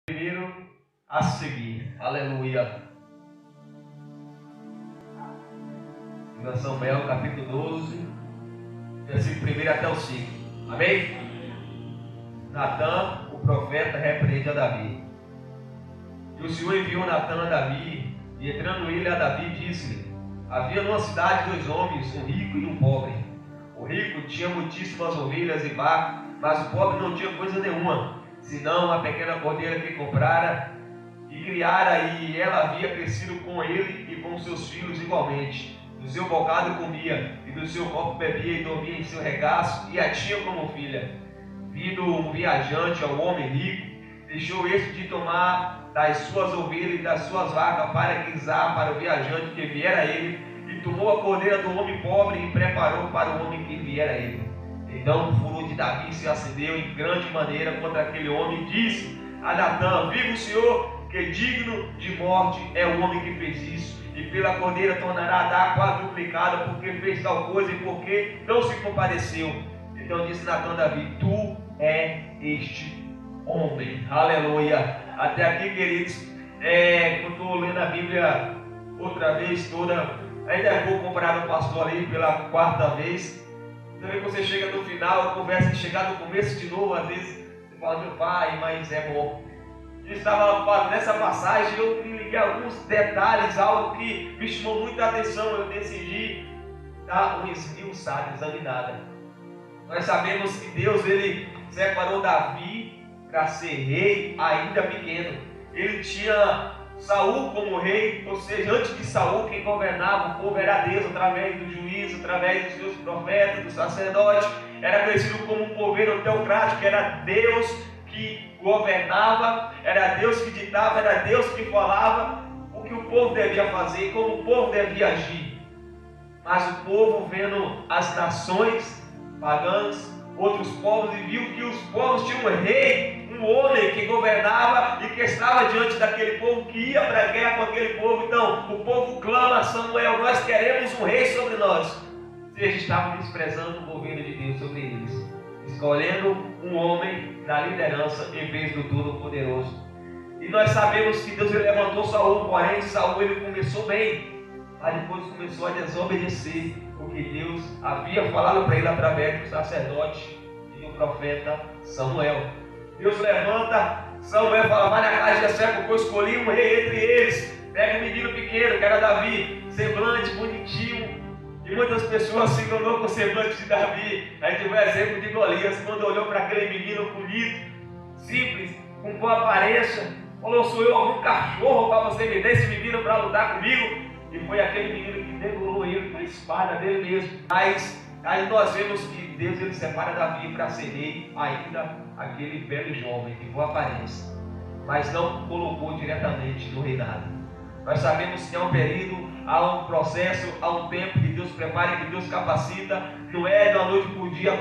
primeiro a seguir. Aleluia. 2 Samuel capítulo 12, versículo 1 até o 5. Amém? Natã, o profeta, repreende a Davi. E o Senhor enviou Natã a Davi, e entrando ele a Davi, disse-lhe: havia numa cidade 2 homens, um rico e um pobre. O rico tinha muitíssimas ovelhas e vacas, mas o pobre não tinha coisa nenhuma, senão uma pequena cordeira que comprara e criara, e ela havia crescido com ele e com seus filhos igualmente. Do seu bocado comia, e do seu copo bebia, e dormia em seu regaço, e a tinha como filha. Vindo um viajante ao homem rico, deixou este de tomar das suas ovelhas e das suas vacas para guisar para o viajante que viera a ele, e tomou a cordeira do homem pobre e preparou para o homem que viera a ele. Então o furor de Davi se acendeu em grande maneira contra aquele homem, e disse a Natã: viva o Senhor, que digno de morte é o homem que fez isso, e pela cordeira tornará a dar quadruplicada, porque fez tal coisa e porque não se compadeceu. Então disse Natã a Davi: tu é este homem. Aleluia. Até aqui, queridos, eu estou lendo a Bíblia outra vez toda, ainda vou comparar o pastor ali pela 4ª vez. Também você chega no final, a conversa chegar no começo de novo, às vezes você fala: meu pai, mas é bom. Eu estava nessa passagem, eu me liguei a alguns detalhes, algo que me chamou muita atenção. Eu decidi dar uma esmiuçada, examinada. Nós sabemos que Deus, ele separou Davi para ser rei ainda pequeno. Ele tinha Saul como rei, ou seja, antes de Saul, quem governava o povo era Deus, através do juízo, através dos seus profetas, dos sacerdotes. Era conhecido como um governo teocrático, era Deus que governava, era Deus que ditava, era Deus que falava o que o povo devia fazer, como o povo devia agir. Mas o povo, vendo as nações pagãs, outros povos, e viu que os povos tinham um rei, um homem que governava e que estava diante daquele povo, que ia para a guerra com aquele povo. Então o povo clama a Samuel: nós queremos um rei sobre nós. Eles estavam desprezando o governo de Deus sobre eles, escolhendo um homem da liderança em vez do Todo-Poderoso. E nós sabemos que Deus, ele levantou Saul, porém Saul, ele começou bem, mas depois começou a desobedecer o que Deus havia falado para ele através do sacerdote e do profeta Samuel. Deus levanta Samuel e fala: vai na casa de Jessé, porque eu escolhi um rei entre eles. Pega um menino pequeno, que era Davi, semblante bonitinho. E muitas pessoas se enganou com o semblante de Davi. Aí tive o exemplo de Golias, quando olhou para aquele menino bonito, simples, com boa aparência, falou: sou eu algum cachorro para você me dar esse menino para lutar comigo? E foi aquele menino que degolou ele com a espada dele mesmo. Mas aí nós vemos que Deus, ele separa Davi para ser rei, ainda aquele velho jovem de boa aparência, mas não colocou diretamente no reinado. Nós sabemos que há um período, há um processo, há um tempo que Deus prepara, que Deus capacita. Não é de uma noite por dia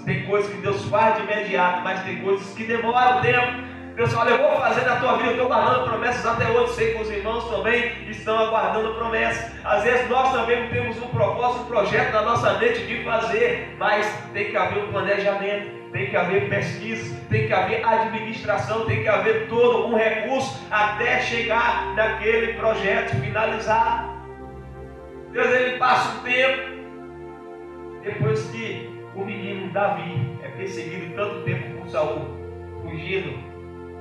tem coisas que Deus faz de imediato, mas tem coisas que demoram tempo. Deus fala: eu vou fazer na tua vida, eu estou guardando promessas até hoje. Sei que os irmãos também estão aguardando promessas. Às vezes nós também temos um propósito, um projeto na nossa mente de fazer, mas tem que haver um planejamento, tem que haver pesquisa, tem que haver administração, tem que haver todo um recurso até chegar naquele projeto finalizado. Deus, ele passa um tempo, depois que o menino Davi é perseguido tanto tempo por Saul, fugindo,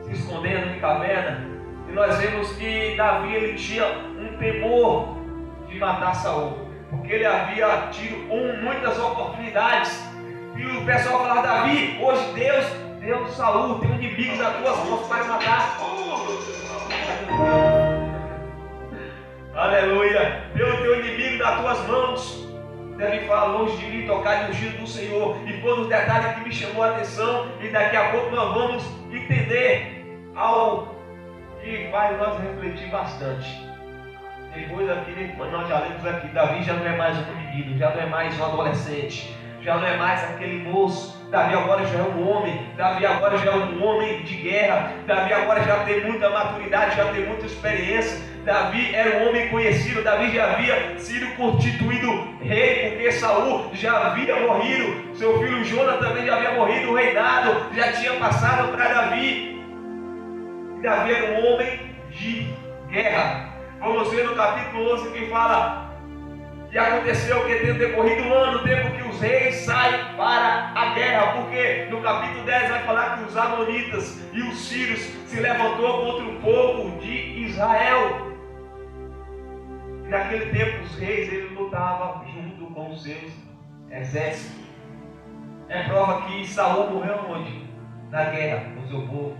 se escondendo em caverna, e nós vemos que Davi, ele tinha um temor de matar Saul, porque ele havia tido muitas oportunidades. E o pessoal falava: Davi, hoje Deus deu Saul, tem inimigos nas tuas mãos para matar. Aleluia. Deus tem um inimigo nas tuas mãos. Deve falar: longe de mim tocar no ungido do Senhor. E foi um detalhe que me chamou a atenção, e daqui a pouco nós vamos entender algo que faz nós refletir bastante. Depois aqui, nós já lemos aqui, Davi já não é mais um menino, já não é mais um adolescente, já não é mais aquele moço. Davi agora já é um homem, Davi agora já é um homem de guerra, Davi agora já tem muita maturidade, já tem muita experiência. Davi era um homem conhecido, Davi já havia sido constituído rei, porque Saul já havia morrido, seu filho Jonas também já havia morrido, o reinado já tinha passado para Davi. E Davi era um homem de guerra. Vamos ver no capítulo 11 que fala: e aconteceu que tendo decorrido um ano, o tempo que os reis saem para a guerra, porque no capítulo 10 vai falar que os amonitas e os sírios se levantou contra o povo de Israel. E naquele tempo os reis, eles lutavam junto com os seus exércitos. É prova que Saul morreu onde? Na guerra com o seu povo.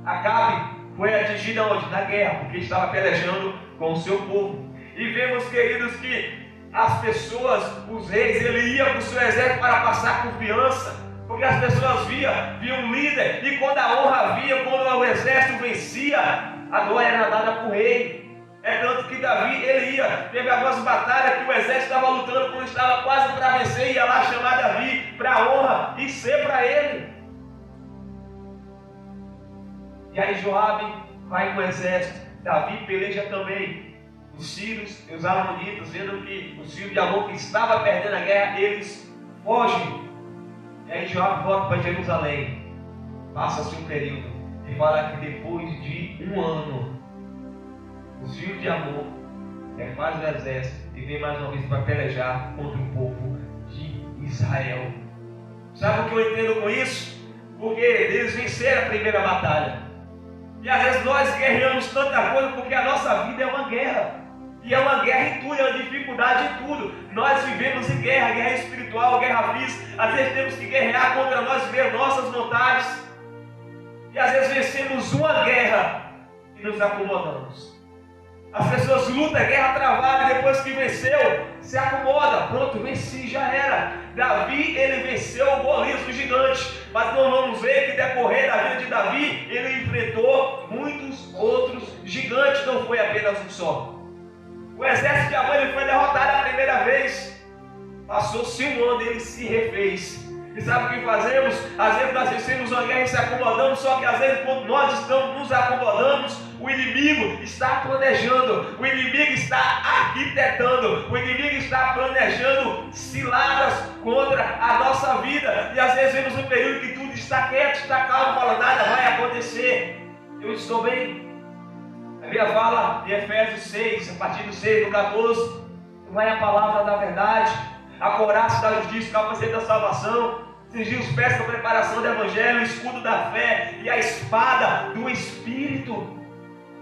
Acabe foi atingido onde? Na guerra, porque estava pelejando com o seu povo. E vemos, queridos, que as pessoas, os reis, ele ia para o seu exército para passar confiança, porque as pessoas viam um líder, e quando a honra vinha, quando o exército vencia, a glória era dada para o rei. É tanto que Davi, ele ia, teve algumas batalhas que o exército estava lutando, quando estava quase para vencer, ia lá chamar Davi para a honra e ser para ele. E aí Joabe vai com o exército, Davi peleja também. Os sírios e os amonitas, vendo que os filhos de Amon que estava perdendo a guerra, eles fogem. E aí Joabe volta para Jerusalém. Passa-se um período e fala que depois de um ano, os filhos de Amon refazem o exército e vem mais uma vez para pelejar contra o povo de Israel. Sabe o que eu entendo com isso? Porque eles venceram a primeira batalha. E às vezes nós guerreamos tanta coisa porque a nossa vida é uma guerra. E é uma guerra em tudo, é uma dificuldade em tudo. Nós vivemos em guerra, guerra espiritual, guerra física. Às vezes temos que guerrear contra nós mesmos, nossas vontades. E às vezes vencemos uma guerra e nos acomodamos. As pessoas lutam, guerra travada, e depois que venceu, se acomoda. Pronto, venci, já era. Davi, ele venceu o Golias, o gigante. Mas nós vamos ver que decorrer da vida de Davi, ele enfrentou muitos outros gigantes, não foi apenas um só. O exército de Amon, ele foi derrotado a primeira vez. Passou-se um ano, ele se refez. E sabe o que fazemos? Às vezes nós vencemos uma guerra e se acomodamos, só que às vezes quando nós estamos nos acomodamos, o inimigo está planejando, o inimigo está arquitetando, o inimigo está planejando ciladas contra a nossa vida. E às vezes vemos um período que tudo está quieto, está calmo, fala, nada vai acontecer. Eu estou bem. A Bíblia fala em Efésios 6, a partir do 6, do 14, vai a palavra da verdade, a couraça da justiça, o capacete da salvação, cingir os pés com a preparação do evangelho, o escudo da fé e a espada do Espírito.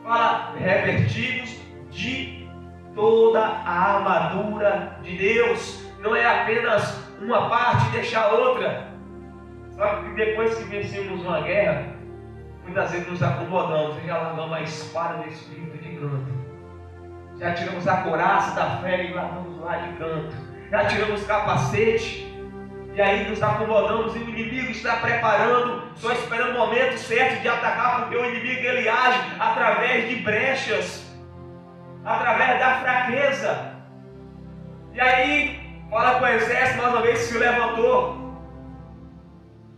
Fala, revestidos de toda a armadura de Deus. Não é apenas uma parte e deixar outra. Só que depois que vencemos uma guerra, muitas vezes nos acomodamos e já largamos a espada do Espírito de canto. Já tiramos a couraça da fé e largamos lá de canto. Já tiramos o capacete e aí nos acomodamos e o inimigo está preparando, só esperando o momento certo de atacar, porque o inimigo ele age através de brechas, através da fraqueza. E aí, fala que o exército mais uma vez se levantou.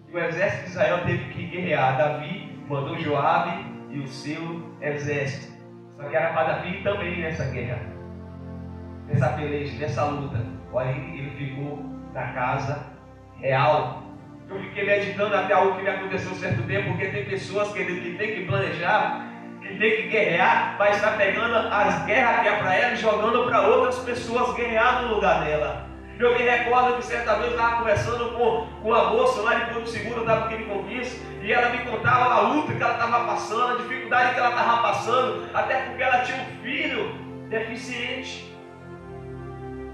E o exército de Israel teve que guerrear. Davi mandou Joabe e o seu exército. Só que era para Davi também nessa guerra, nessa peleja, nessa luta. Olha, ele ficou na casa real. Eu fiquei meditando até algo que me aconteceu um certo tempo, porque tem pessoas que tem que planejar, que tem que guerrear, mas está pegando as guerras que é para ela e jogando para outras pessoas guerrear no lugar dela. Eu me recordo que certa vez eu estava conversando com uma moça lá de Porto Seguro, eu estava aqui em Conquista, e ela me contava a luta que ela estava passando, a dificuldade que ela estava passando, até porque ela tinha um filho deficiente.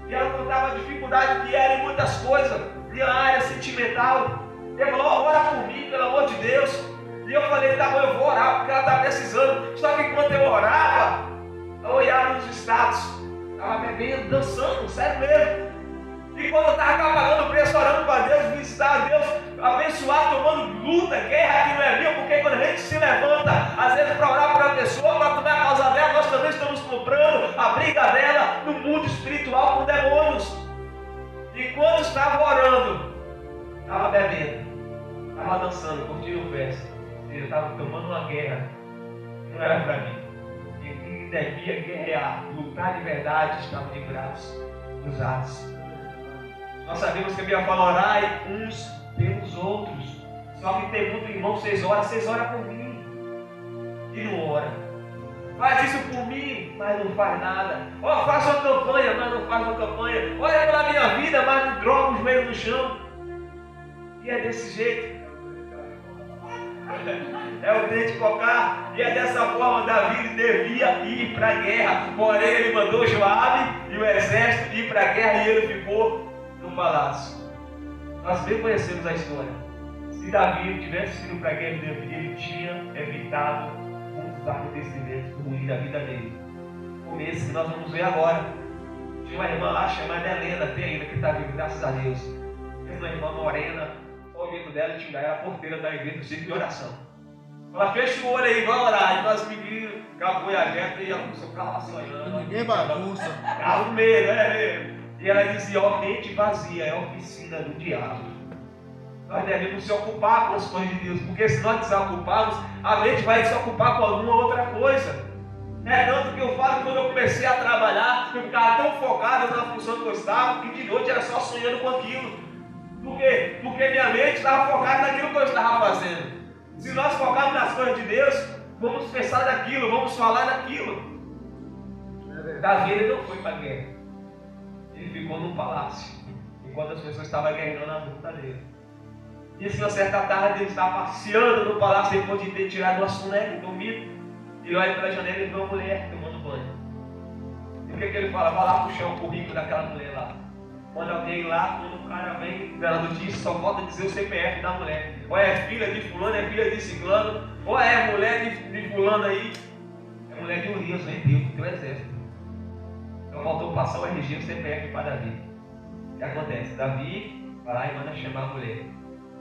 E ela contava a dificuldade que era em muitas coisas, na área sentimental. Ele falou, ora por mim, pelo amor de Deus. E eu falei, tá bom, eu vou orar, porque ela está precisando. Só que enquanto eu orava, eu olhava nos status, estava bebendo, dançando, sério mesmo. E quando eu estava acabando o preço, orando para Deus, visitar a Deus, abençoar, tomando luta, guerra que não é minha, porque quando a gente se levanta, às vezes para orar por uma pessoa, para tomar a causa dela, nós também estamos comprando a briga dela no mundo espiritual com demônios. E quando estava orando, estava bebendo, estava dançando, curtindo festa, eu estava tomando uma guerra, não era para mim. E quem devia guerrear, lutar de verdade, estava de braços cruzados. Nós sabemos que a Bíblia fala, orai uns pelos outros. Só que tem muito irmão, vocês oram por mim. e não ora. Faz isso por mim, mas não faz nada. Ó, faz uma campanha, mas não faz uma campanha. Olha pela minha vida, mas não droga os joelhos no chão. E é desse jeito. É o dente cocar. E é dessa forma Davi devia ir para a guerra. Porém ele mandou Joabe e o exército ir para a guerra e ele ficou no palácio. Nós bem conhecemos a história. Se Davi tivesse ido para a guerra, ele tinha evitado muitos acontecimentos ruins da vida dele. Como esse que nós vamos ver agora. Tinha uma irmã lá chamada Helena, tem ainda, que está viva, graças a Deus. Essa irmã morena, o jeito dela tinha era a porteira da igreja do ciclo de oração. Ela fecha o olho aí, vai orar. E nós meninos, acabou a gente e ela começou a ficar lá sonhando. Ninguém bagunça. Ficava com medo, né? E ela dizia: ó, mente vazia é a oficina do diabo. Nós devemos se ocupar com as coisas de Deus, porque se nós desocuparmos, a mente vai se ocupar com alguma outra coisa. É tanto que eu falo que quando eu comecei a trabalhar, eu ficava tão focado na função que eu estava, que de noite era só sonhando com aquilo. Por quê? Porque minha mente estava focada naquilo que eu estava fazendo. Se nós focarmos nas coisas de Deus, vamos pensar naquilo, vamos falar naquilo. Davi ele não foi para a guerra. Ele ficou no palácio, enquanto as pessoas estavam guerreando na luta dele. E assim, uma certa tarde ele estava passeando no palácio depois de ter tirado uma soneca, dormido. E olha pela janela e vê uma mulher tomando banho. E o que ele fala? Vai lá puxar o currículo daquela mulher lá. Quando alguém lá, quando o cara vem da notícia, só falta dizer o CPF da mulher. Ou é filha de fulano, é filha de ciclano, ou é mulher de fulano aí. É mulher de Urias, vendeu do exército. Então faltou passar o RG e o CPF para Davi. O que acontece? Davi vai lá e manda chamar a mulher.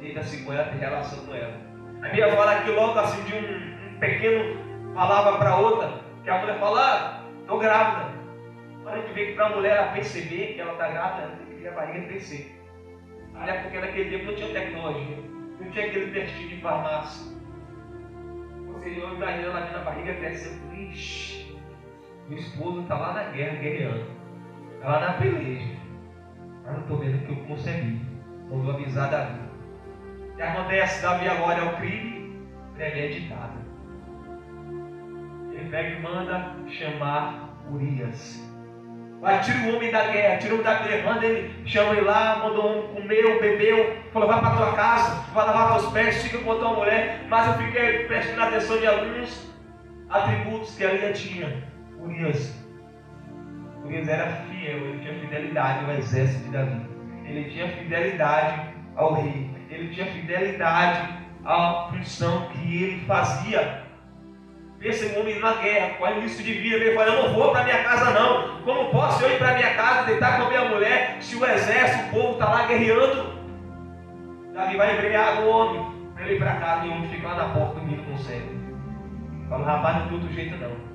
Deita-se com ela, tem relação com ela. A Bíblia fala que logo assim de um pequeno palavra para outra, que a mulher fala: estou grávida. Mas a gente vê que para a mulher ela perceber que ela está grávida, ela tem que ver a barriga crescer. Até porque naquele tempo não tinha tecnologia, não tinha aquele testinho de farmácia. Você imagina ela vendo a barriga crescendo. Ixi, meu esposo está lá na guerra, guerreando. Está lá na peleja. Mas não estou vendo que eu concebi. Vou avisar Davi. O que acontece? Davi agora é o crime premeditado. Ele pega e manda chamar Urias. Vai, tira o homem da guerra, tira o homem da guerra, manda ele, chama ele lá, mandou um homem, comeu, bebeu, falou: vai para tua casa, vai lavar teus pés, fica com a tua mulher. Mas eu fiquei prestando atenção de alguns atributos que ali tinha. Urias era fiel, ele tinha fidelidade ao exército de Davi, ele tinha fidelidade ao rei, ele tinha fidelidade à função que ele fazia. Pensa em um homem na guerra, com início de vida, ele fala: eu não vou para minha casa não. Como posso eu ir para minha casa, deitar com a minha mulher, se o exército, o povo está lá guerreando? Davi vai embriagar o homem, para ele ir para casa, e o homem fica lá na porta dormindo com o cego. Fala: rapaz, não tem outro jeito não.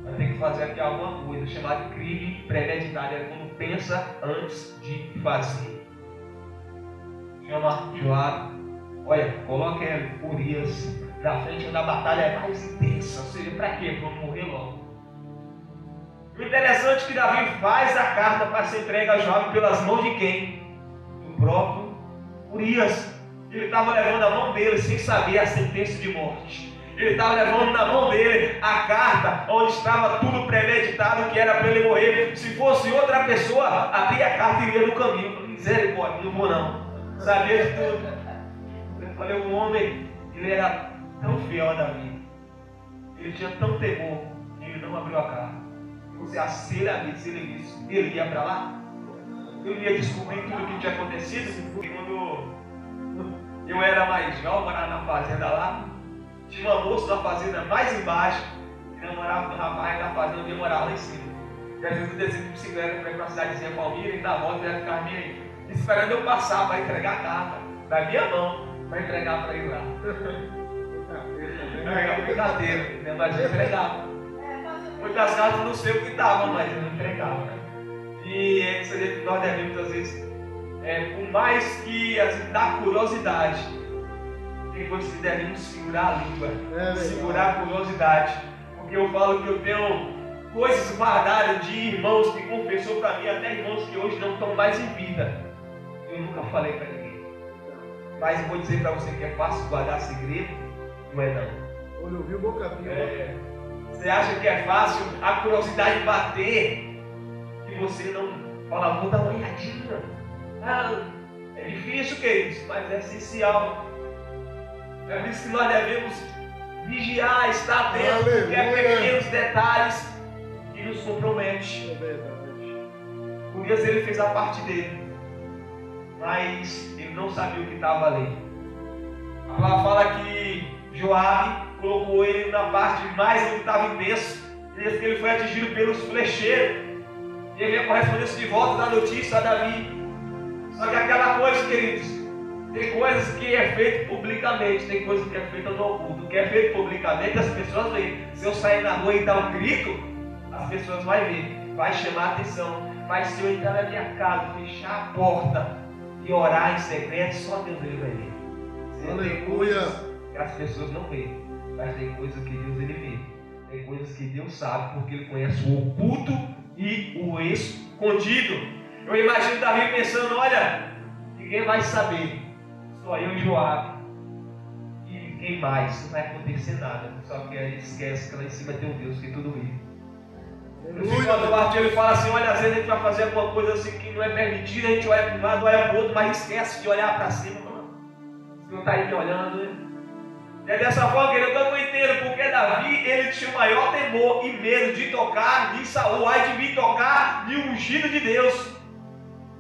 Vai ter que fazer aqui alguma coisa, chamada crime premeditado. É quando pensa antes de fazer. Chama Joabe. Olha, coloca Urias na frente onde a batalha é mais intensa. Ou seja, para quê? Para não morrer logo. O interessante é que Davi faz a carta para ser entregue a Joabe pelas mãos de quem? Do próprio Urias. Ele estava levando a mão dele sem saber a sentença de morte. Ele estava levando na mão dele a carta onde estava tudo premeditado, que era para ele morrer. Se fosse outra pessoa, abria a carta e iria no caminho. Misericórdia, não vou não. Sabia de tudo. Eu falei: o homem, ele era tão fiel a Davi, ele tinha tão temor, que ele não abriu a carta. Se ele disse, ele ia para lá, ele ia descobrir tudo o que tinha acontecido. Quando eu era mais jovem, morava na fazenda lá, tinha uma moça na fazenda mais embaixo, que namorava com o rapaz na fazenda onde eu morava lá em cima. E às vezes eu descia de bicicleta para ir para a cidadezinha Palmira, e na volta ele ficava esperando eu passar para entregar a carta da minha mão, para entregar para ele lá. Era brincadeira, né? Mas eu entregava. Muitas cartas não sei o que estava, mas eu não entregava. E é isso aí que nós devemos, às vezes, por mais que da curiosidade, tem coisas que devemos segurar a língua, segurar a curiosidade. Porque eu falo que eu tenho coisas guardadas de irmãos que confessou para mim, até irmãos que hoje não estão mais em vida. Eu nunca falei para ninguém. Mas eu vou dizer para você que é fácil guardar segredo, não é não. Olho ouviu, boca viu. Você acha que é fácil a curiosidade bater e você não fala, vou dar uma olhadinha? É difícil, queridos, mas é essencial. É por isso que nós devemos vigiar, estar atento, porque é pequenos detalhes que nos comprometem. É verdade. Urias, ele fez a parte dele, mas ele não sabia o que estava ali. A palavra fala que Joabe colocou ele na parte mais onde estava intenso, desde que ele foi atingido pelos flecheiros. E ele ia correspondência de volta da notícia a Davi. Só que aquela coisa, queridos, tem coisas que é feito publicamente, tem coisas que é feita no oculto. O que é feito publicamente, as pessoas veem. Se eu sair na rua e dar um grito, as pessoas vão ver, vai chamar a atenção. Mas se eu entrar na minha casa, fechar a porta e orar em secreto, só Deus ele vai ver. Tem coisas que as pessoas não veem, mas tem coisas que Deus ele vê. Tem coisas que Deus sabe, porque ele conhece o oculto e o escondido. Eu imagino Davi pensando, olha, ninguém vai saber, só eu e Joabe. E quem mais? Não vai acontecer nada. Só que ele esquece que lá em cima tem um Deus que tudo vê. No final do artigo ele fala assim, olha, às vezes a gente vai fazer alguma coisa assim que não é permitida, a gente olha para um lado, olha para o outro, mas esquece de olhar para cima. O Senhor está aí me olhando, né? E é dessa forma que eu não entendo, porque Davi, ele tinha o maior temor e medo de tocar em Saul, ai de mim tocar de ungido de Deus.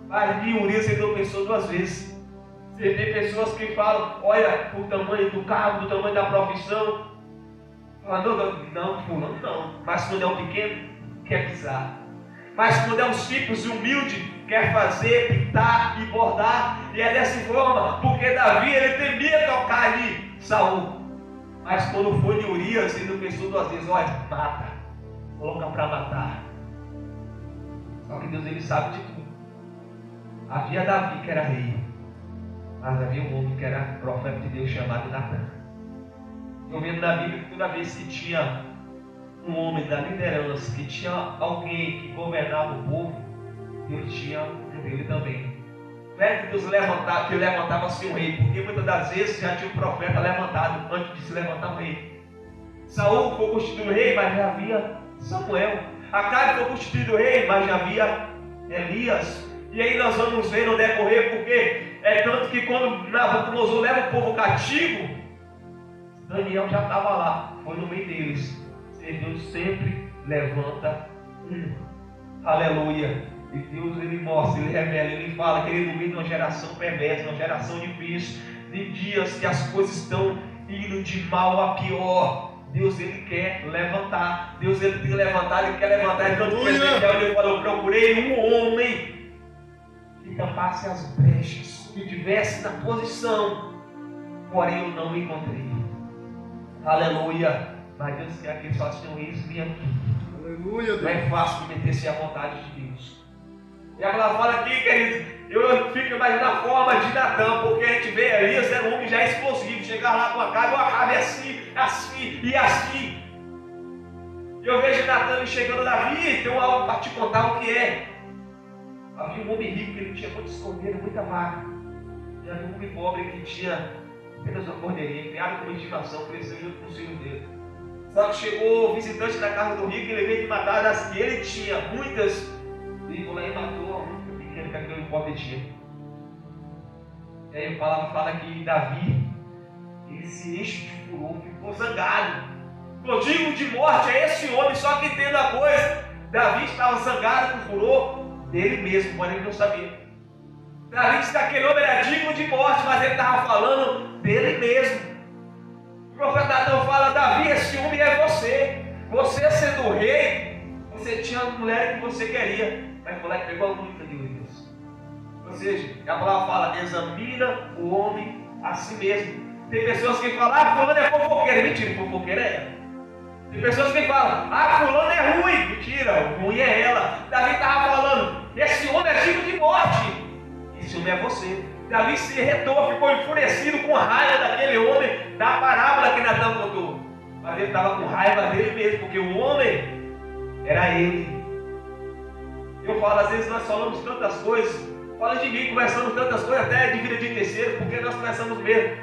Mas de Urias ele não pensou duas vezes. Você tem pessoas que falam, olha, o tamanho do cargo, o tamanho da profissão. Fala, não, fulano não. Mas quando é um pequeno, quer pisar. Mas quando é um simples e humilde, quer fazer, pintar e bordar. E é dessa forma, porque Davi, ele temia tocar ali Saul. Mas quando foi de Urias, ele não pensou duas vezes, olha, mata, coloca para matar. Só que Deus, ele sabe de tudo. Havia Davi que era rei, mas havia um homem que era profeta de Deus chamado Natan. Eu vendo na Bíblia que toda vez que tinha um homem da liderança, que tinha alguém que governava o povo, Deus tinha um dele também. Não é que Deus levantava-se um rei, porque muitas das vezes já tinha um profeta levantado antes de se levantar um rei. Saul foi constituído rei, mas já havia Samuel. Acabe foi constituído rei, mas já havia Elias. E aí nós vamos ver no decorrer, porque é tanto que quando Nabucodonosor leva o povo cativo, Daniel já estava lá, foi no meio deles. Deus sempre levanta um. Aleluia. E Deus, ele mostra, ele revela, ele fala que ele ilumina uma geração perversa, uma geração difícil, de dias que as coisas estão indo de mal a pior. Deus, ele quer levantar. Deus, ele tem que levantar, ele quer levantar. Então, ele falou, eu procurei um homem que tapasse as brechas, que estivesse na posição, porém eu não encontrei. Aleluia. Mas Deus quer que eles façam isso, vem aqui. Aleluia. Não é fácil meter-se à vontade de Deus. E a palavra fala aqui, querido, eu fico imaginando a forma de Natan, porque a gente vê Elias, era um homem já explosivo, chegar lá com a Acabe assim, assim e assim. E eu vejo Natan chegando a Davi, tem algo para te contar o que é. Havia um homem rico que ele tinha muitos cordeiros, muita vaca. E havia um homem pobre que tinha apenas uma cordeirinha, criado como estimação, cresceu junto com o filho dele. Só que chegou o visitante da casa do rico, ele veio de matar das que ele tinha, muitas. Ele foi lá e matou a única pequena que aquele pobre tinha. E aí a palavra fala que Davi, ele se enche de furor, ficou zangado. Eu digo de morte a esse homem, só que entenda a coisa. Davi estava zangado com furor dele mesmo, mas ele não sabia. Davi disse que aquele homem era digno de morte, mas ele estava falando dele mesmo. O profeta Natan fala, Davi, esse homem é você. Você sendo rei, você tinha a mulher que você queria, mas foi lá e pegou a única de Deus. Ou seja, a palavra fala, examina o homem a si mesmo. Tem pessoas que falam, fulano é fofoqueiro. Mentira, fofoqueiro é ela. Tem pessoas que falam, fulano é ruim. Mentira, ruim é ela. Davi estava falando, esse homem é digno de morte. Esse homem é você. Davi se irritou, ficou enfurecido com raiva daquele homem, da parábola que Natan contou. Mas ele estava com raiva dele mesmo, porque o homem era ele. Eu falo, às vezes nós falamos tantas coisas, fala de mim, conversamos tantas coisas, até de vida de terceiro, porque nós conversamos mesmo.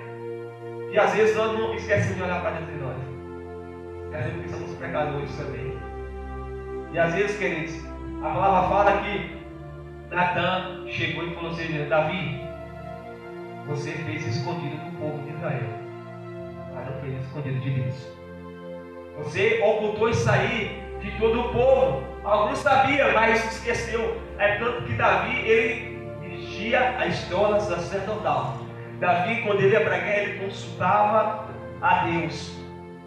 E às vezes nós não esquecemos de olhar para dentro de nós. E às vezes somos pecadores também. E às vezes, queridos, a palavra fala que Natan chegou e falou assim: Davi, você fez escondido do povo de Israel, mas não fez escondido de Deus. Você ocultou isso aí de todo o povo. Alguns sabiam, mas esqueceu. É tanto que Davi, ele vestia a estola sacerdotal. Davi, quando ele ia para a guerra, ele consultava a Deus.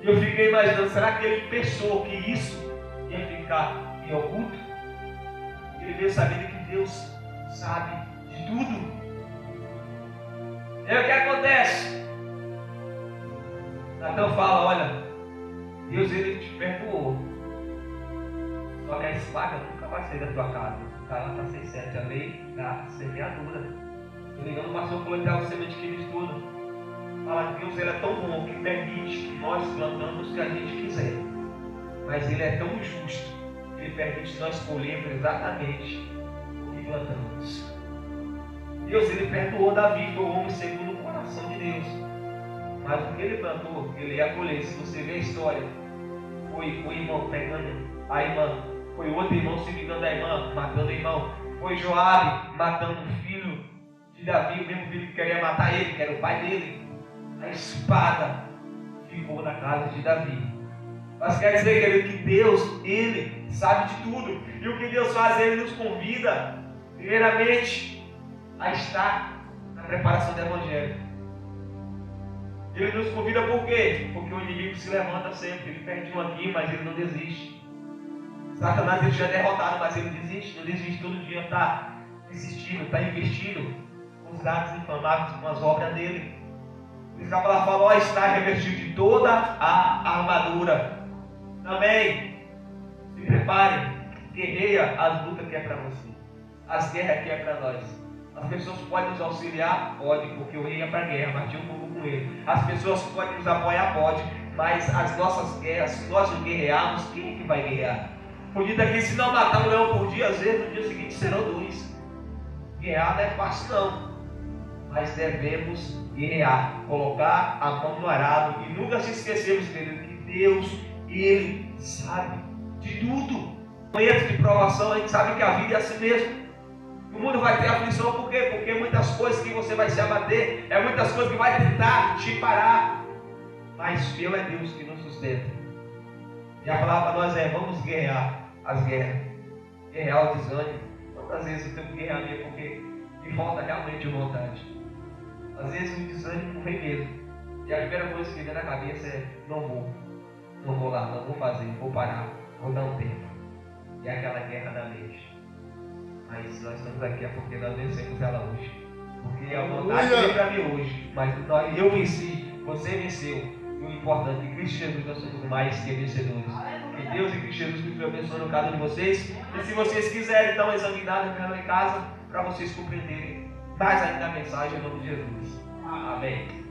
E eu fiquei imaginando, será que ele pensou que isso ia ficar em oculto? Ele veio sabendo que Deus sabe de tudo. E aí o que acontece? Natan fala: olha, Deus, ele te perdoou, só que a espada nunca vai sair da tua casa. Ela está 6,7, a lei da semeadura. Se não me engano, passou por entrar o semente que ele estuda. Fala que Deus, ele é tão bom que permite que nós plantamos o que a gente quiser, mas ele é tão justo que ele permite nós colhermos exatamente o que plantamos. Deus, ele perdoou Davi, foi o homem segundo o coração de Deus, mas o que ele plantou, ele ia colher. Se você ver a história, foi o irmão pegando a irmã, foi outro irmão se vingando da irmã, matando o irmão, foi Joabe matando o filho de Davi, o mesmo filho que queria matar ele, que era o pai dele. A espada ficou na casa de Davi. Mas quer dizer, querido, que Deus, ele sabe de tudo. E o que Deus faz, ele nos convida, primeiramente, a estar na preparação do Evangelho. Ele nos convida por quê? Porque o inimigo se levanta sempre. Ele perde um aqui, mas ele não desiste. Satanás, ele já é derrotado, mas ele desiste. Não desiste, todo dia está insistindo, está investindo com os dados inflamáveis, com as obras dele. Por isso que a palavra fala: ó, está revestido de toda a armadura. Também se prepare, guerreia as lutas que é para você, as guerras que é para nós. As pessoas podem nos auxiliar? Pode, porque o rei ia para a guerra, mas tinha um povo com ele. As pessoas podem nos apoiar? Pode, mas as nossas guerras, se nós não guerrearmos, quem é que vai guerrear? Por dito aqui, se não matar um leão por dia, às vezes no dia seguinte serão 2. Guerrear não é fácil não, mas devemos guerrear, colocar a mão no arado e nunca se esquecermos, querido, que Deus, ele sabe de tudo. No momento de provação, a gente sabe que a vida é assim mesmo. O mundo vai ter aflição, por quê? Porque muitas coisas que você vai se abater, muitas coisas que vai tentar te parar, mas fiel é Deus que nos sustenta. E a palavra para nós é: vamos guerrear as guerras, guerrear o desânimo. Quantas vezes eu tenho que guerrear mesmo porque me falta realmente vontade. Às vezes o desânimo vem mesmo, e a primeira coisa que vem na cabeça é: não vou lá, não vou fazer, vou parar, vou dar um tempo. E é aquela guerra da mente. Mas nós estamos aqui porque nós vencemos ela hoje. Porque a vontade veio para mim hoje. Mas eu venci, você venceu. E o importante é que em Cristo Jesus nós somos mais que vencedores. Que Deus e Cristo Jesus nos abençoe no cada um de vocês. E se vocês quiserem dar uma examinada em casa, para vocês compreenderem mais ainda a mensagem em nome de Jesus. Amém.